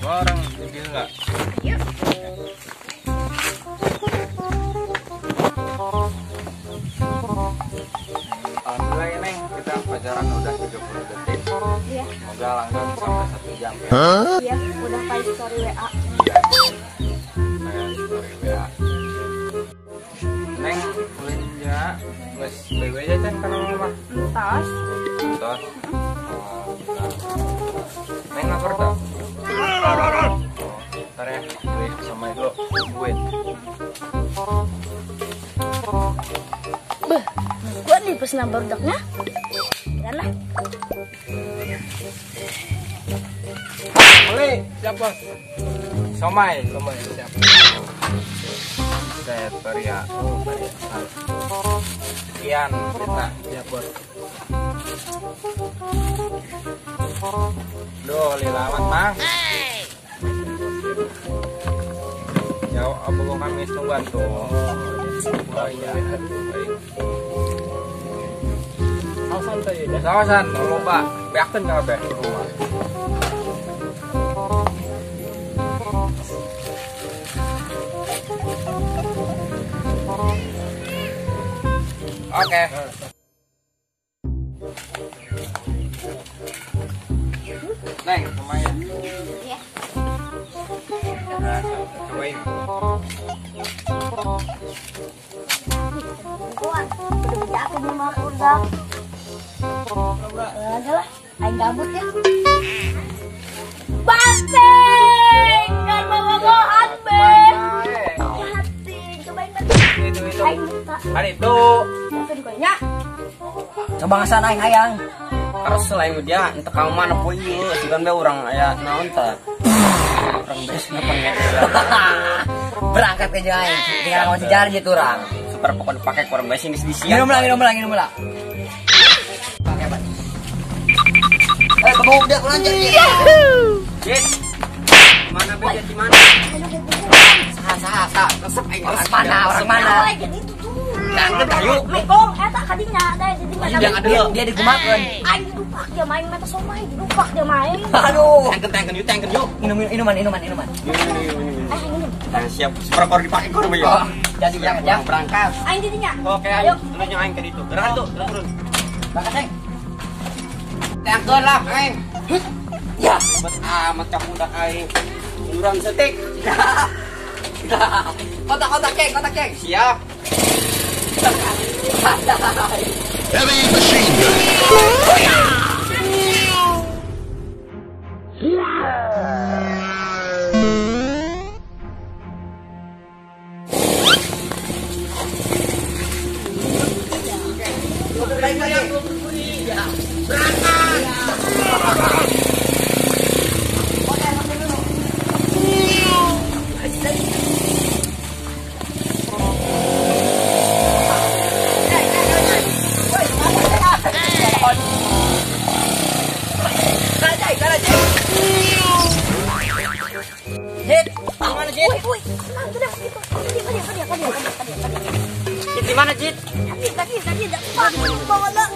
Orang jadi enggak? Yuk. Alhamdulillah ya Neng, kita pacaran udah 30 detik. Iya. Semoga langgeng sampai 1 jam ya. Iya, udah kayak story WA. Iya. Kayak story WA. Neng, belanja wes BW aja kan kana mah. Tas. Terus. Oh, benar. Neng lapar tak? Ntar ya, beli sama itu tungguin. Beh, gua nih pesenan bardaknya. Yalah. Beli, siapa? Somai siap. Set Varia. Oh, Varia. Sekian, kita siap bos. Duh, lilamat mang. Jauh abu kami tungguan tuh. Oh iya. Sawasan teh ya. Sawasan, loba. Beakeun kabeh rumah. Oke. Neng, lumayan. Iya. Cobain. Gua udah bisa aku di rumah bardak. Aja lah, aing gabut ya. Banting, kan bawa gohan be. Banting, cobain banting. Itu. Aing buka. Kan itu. Maafin gue nya. Coba ngasan aing hayang. Harus selain dia entah kamu mana poin ieu sigan be urang aya naon tah. Urang beres ngapain Berangkat ke jeung aing. Tinggal ngomong sejarah gitu urang. super pokok dipakai kurang besi di Minum lah. Pakai apa? Kebuk dia kurang jadi. Jit. Mana be di mana? Saha. Resep aing orang mana? Jangan tahu. Lekong, eta kadinya ada jadi mana? Jangan dulu. Dia digumakeun. Aing didupak dia main mata somai, didupak dia main. Aduh. Tangken yuk. Minuman. Aing minum. Siap, super pokok dipakai kurang be. Jadi jangan berangkat. Aing didinya. Oke, ayo. Tunjuk aing ke ditu. Berangkat tuh, turun. Berangkat aing. Tangkeun lah aing. Ya. Bet amat cak budak aing. Urang setik. Kotak cek. Siap. Heavy machine gun. Woi, tenang, tenang gitu. Tadi. Di mana, Jit? Tadi ada pak bawa lah.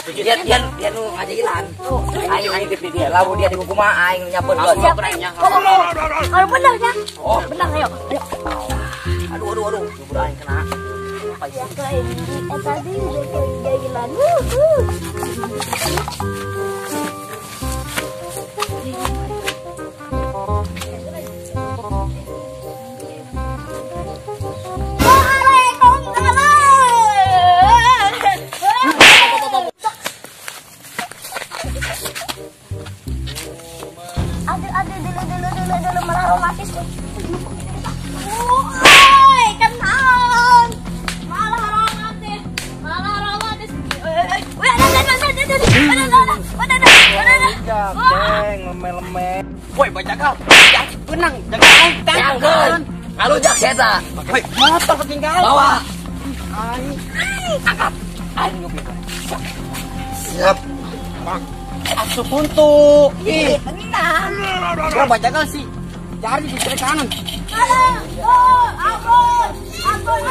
Dia nu ngajilan. Aing tip dia, lawu dia di buku mah aing nyampun gua. Kalau benar ya. Oh, benar ayo. Aduh, buru aing kena. Ya kayak tadi udah jalan. Ceng, lemeh-lemeh. Woi, bajagal. Jangan benang, jangan Jangan. Kalau jak seta. Woi, motor ketinggalan. Bawa. Ai. Angkat. Aing ngopi. Siap. Asup puntu. Ih, Tenang. gua bajagal sih. Cari di sebelah kanan. Ampun. Ampun.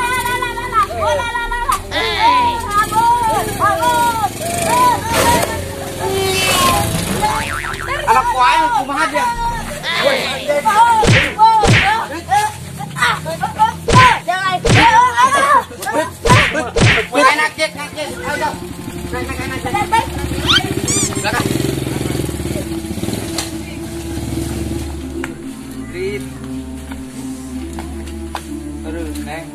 Anak kuain kumaha dia. Enak cek, ayo. Belakang. Rip. Aduh, Neng.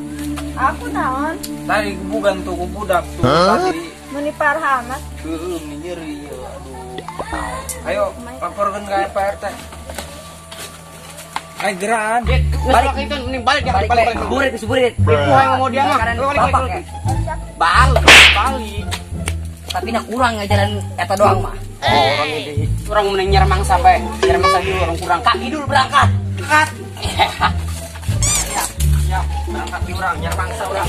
Aku naon? Tadi bukan tuh budak tuh tadi. Meni parhamat. Nyeri. Aduh. Ayo, laporkan ke RT. Ayo geran. Balik itu mending balik jangan balik. Suburit. Itu yang mau dia mah. Balik. Balik. Tapi nak kurang ngajaran eta doang mah. Orang ini orang mending nyerang sampai nyerang dulu orang kurang. Kaki dulu berangkat. Kat. Siap. Berangkat di orang nyerang orang.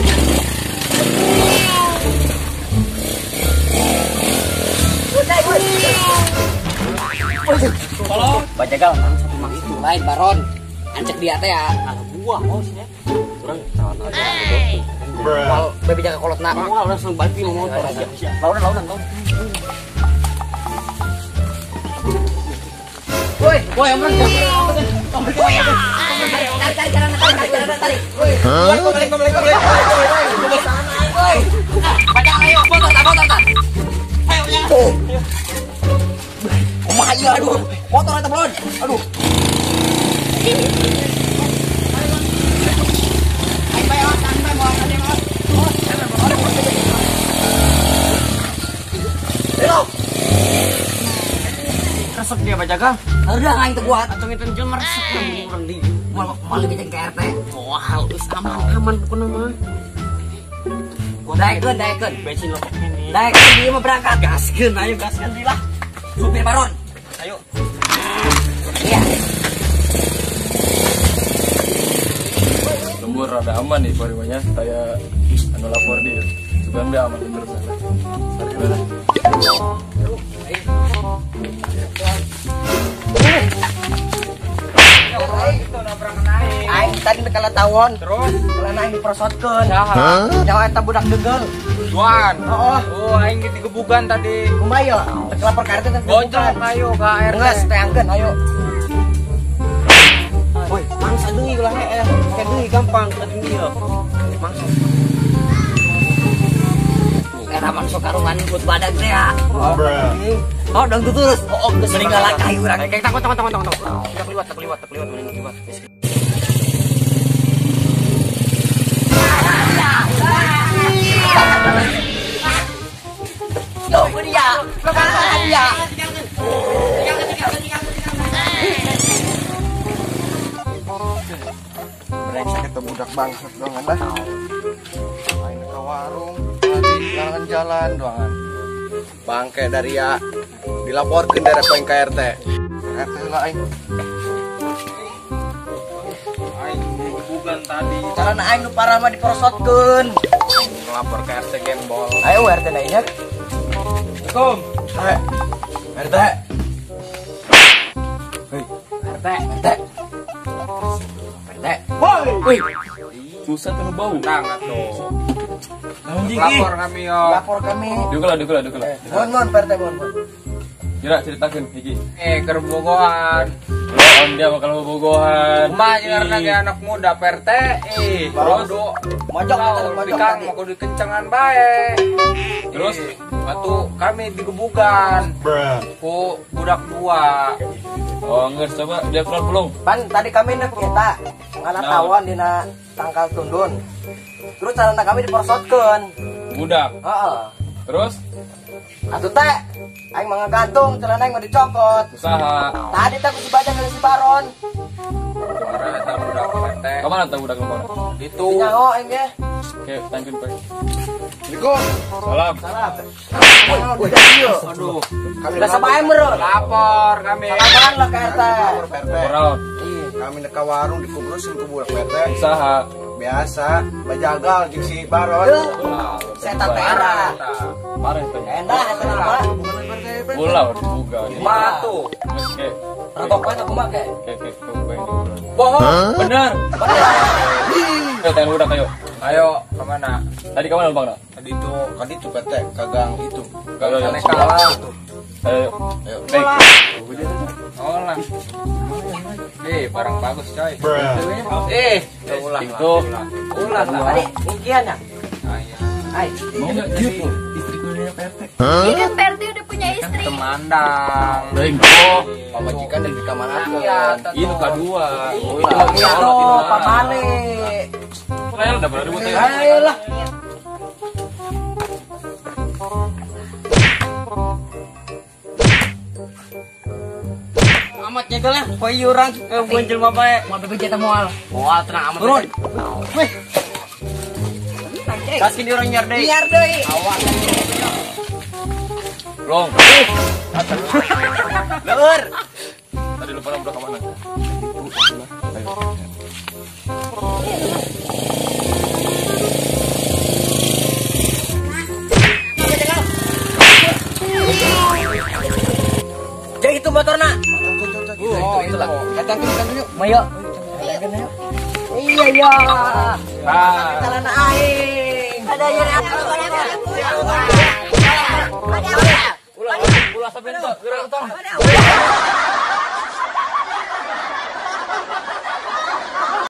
Tolong. Bajagal mang satu mang itu Lain baron. Ancek dia teh ya. kalau gua mau sih ya. Orang salah aja. Kalau bebe jaga kolotna. Gua langsung balik mau motor aja. Laudan. Woi, yang mana? Tarik. Balik. Padahal ayo, motor. Ayo ya. Kumaha ieu aduh. Motor eta belon. Aduh. Resep dia bajagal. Udah aing teu kuat. Atau itu jelma resep orang di. Malah kita ke RT. Wah, aman pokoknya mah. Daekeun. Bensin lo ini. Daekeun dia mah berangkat. Gaskeun, ayo gaskeun lah. Supir baron. Ayo. Iya. Lembur rada aman nih parimanya kayak anu lapor dia. Sugan dia aman bener sana. Sari mana? Aing tadi kala tawon. Terus Kala aing diprosotkeun. saha? Nyawa eta budak deugel. Tuan. Heeh. Oh, aing digebukan tadi. Kumaha ieu? Teu lapor ka RT teh. Gojol ayo ke RT. Geus teangkeun ayo. Woi, mangsa deui ulah heeh. Kayak deui gampang tadi dia. Mangsa. Era masuk karungan ikut badak teh ya. Bruh. Oh, dong terus. Oh, geus meninggal kai urang. Kayak takut. Tak liwat, mending liwat. Yo, dia. Lepas dia. Brengsek kita budak bangsat doangan dah. Main ke warung, tadi larangan jalan doangan. Bangke dari ya dilaporkan dari poin KRT. KRT lah aing. Aing digebukan tadi. Carana aing nu parah mah diprosotkeun. Ngelapor ke RT gembol. Ayo RT na ingat. Assalamualaikum. RT. RT. Woi. Susah tuh bau. Tangan tuh. Anjing Lapor kami yo. Lapor kami. Dukula. Mon PRT mon. Kira ceritakeun hiji. Kerbogohan. On dia bakal bobogohan. Kumaha karena ge anak muda PRT. Terus Mojok Pikang mau dikencengan bae. Terus waktu kami digebukan Bruh. ku budak dua. oh nges coba dia pulang. Pan tadi kami nek kita ngana tawon dina tangkal tundun. Terus carana kami diprosotkeun. Budak. Heeh. Terus Atuh teh aing mah ngagantung celana aing mah dicokot. usaha. Tadi teh ku si Bajang dan si Baron. Karena eta budak RT. Kemana tuh budak lu mana? Itu. Nyaho aing ge. Oke, tangkin Pak. Assalamualaikum. Salam. Salam. Udah yuk. Aduh. Kami Udah sama aing bro. Lapor kami. Salaman lah ke RT. lapor PRT. Orang Kami deka warung dikubrusin ku budak PRT. usaha. Biasa, bajagal jeung si Baron. Saya tak era. Parah itu. Endah eta nama. Bola dibuka. Batu. Oke. Rokoknya aku make. Oke, coba ini. Bohong. Bener. Ayo tanya budak ayo. Ayo kemana? Tadi kemana Bang? Tadi itu PT kagang itu. Ayo, ayo. Aneh kalah. Ayo. Ayo. Baik. Olah. Barang bagus coy. Ulah. Itu. Ulah. Tadi ingkian ya. Hai. Ini kan Perti udah punya istri. Temandang. Baik. Oh, Pamajikan dan di kamar aku. itu kedua. Oh, Itu pamane. Saya udah pernah ribut ya. Ayolah. Amat nyegelnya. Koi orang ke muncul bapak. Mau bebek mual. Wah, tenang amat. Turun. Kasih dia orang nyar deh. Biar deui. Long. Leur. Tadi lu pernah budak kemana? Ayo. Jadi itu motorna. Itulah. Datang dulu. Mayo. Iya ya. Jalan aing. Ada yang Ulah sampai itu.